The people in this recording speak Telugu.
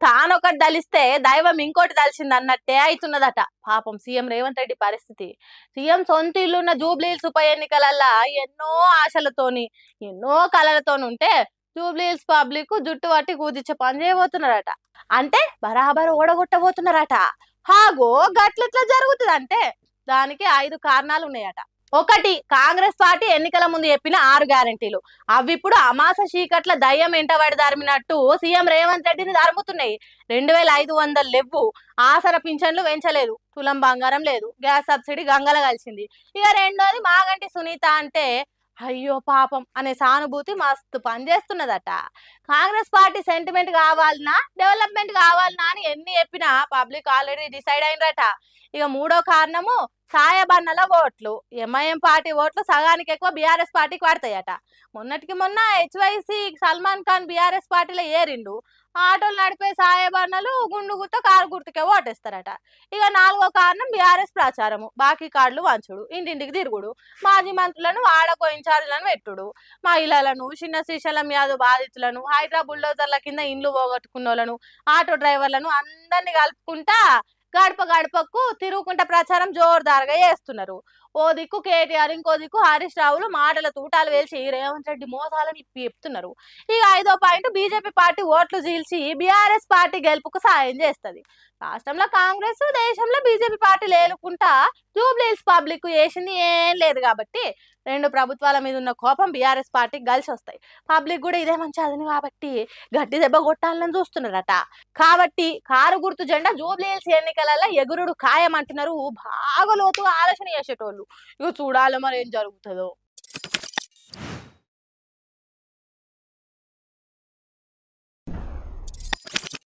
తానొకటి దలిస్తే దైవం ఇంకోటి దలిచింది అన్నట్టే అవుతున్నదట పాపం సీఎం రేవంత్ రెడ్డి పరిస్థితి. సీఎం సొంత ఇల్లున్న జూబ్లీహిల్స్ ఉప ఎన్నికలల్లా ఎన్నో ఆశలతోని ఎన్నో కలలతోని ఉంటే జూబ్లీహిల్స్ పబ్లిక్ జుట్టు పట్టి కూదిచ్చే పని చేయబోతున్నారట. అంటే బరాబర్ ఓడగొట్టబోతున్నారట. హాగో గట్లెట్లా జరుగుతుంది అంటే దానికి 5 కారణాలు ఉన్నాయట. ఒకటి, కాంగ్రెస్ పార్టీ ఎన్నికల ముందు చెప్పిన 6 గ్యారెంటీలు అవి ఇప్పుడు అమాస చీకట్ల దయ్యం ఎంటబడి ధర్మినట్టు సీఎం రేవంత్ రెడ్డిని ధర్ముతున్నాయి. 2500 లెవ్వు, ఆసర పింఛన్లు పెంచలేదు, తులం బంగారం లేదు, గ్యాస్ సబ్సిడీ గంగల కలిసింది. ఇక రెండోది, మాగంటి సునీత అంటే అయ్యో పాపం అనే సానుభూతి మస్తు పనిచేస్తున్నదట. కాంగ్రెస్ పార్టీ సెంటిమెంట్ కావాలన్నా డెవలప్మెంట్ కావాలన్నా అని ఎన్ని చెప్పినా పబ్లిక్ ఆల్రెడీ డిసైడ్ అయినరట. ఇక మూడో కారణము, సాయబన్నల ఓట్లు. ఎంఐఎం పార్టీ ఓట్లు సగానికి ఎక్కువ బీఆర్ఎస్ పార్టీకి పడతాయట. మొన్నటికి మొన్న హెచ్వైసి సల్మాన్ ఖాన్ బీఆర్ఎస్ పార్టీలో ఏరిండు. ఆటోలు నడిపే సాయబన్నలు గుండు గుర్త కారు గుర్తుకే ఓటేస్తారట. ఇక నాలుగో కారణం బీఆర్ఎస్ ప్రచారము, బాకీ కార్డులు వంచుడు, ఇంటింటికి తిరుగుడు, మాజీ మంత్రులను వాడకో ఇన్ఛార్జీలను పెట్టుడు, మహిళలను, చిన్న శ్రీశైలం యాదవ్ బాధితులను, హైదరాబాద్ బుల్డోజర్ల కింద ఇండ్లు పోగొట్టుకున్న వాళ్ళను, ఆటో డ్రైవర్లను అందరినీ కలుపుకుంటా గడప గడపకు తిరుగుకుంటా ప్రచారం జోరుదారుగా చేస్తున్నారు. ఓ దిక్కు కేటీఆర్, ఇంకో దిక్కు హరీష్ రావులు మాటల తూటాలు వేల్చి రేవంత్ రెడ్డి మోసాలని చెప్తున్నారు. ఇక 5వ పాయింట్, బీజేపీ పార్టీ ఓట్లు చీల్చి బీఆర్ఎస్ పార్టీ గెలుపుకు సాయం చేస్తుంది. రాష్ట్రంలో కాంగ్రెస్, దేశంలో బీజేపీ పార్టీ లేనుకుంటా జూబ్లీహిల్స్ పబ్లిక్ చేసింది ఏం లేదు కాబట్టి 2 ప్రభుత్వాల మీద ఉన్న కోపం బీఆర్ఎస్ పార్టీకి కలిసి వస్తాయి. పబ్లిక్ కూడా ఇదే మంచి అదని కాబట్టి గట్టి దెబ్బ కొట్టాలని చూస్తున్నారట. కాబట్టి కారు గుర్తు జెండా జూబ్లీహిల్స్ ఎన్నికలలో ఎగురుడు ఖాయం అంటున్నారు బాగా లోతుగా ఆలోచన చేసేటోళ్ళు. ఇక చూడాలి మరి ఏం జరుగుతుందో.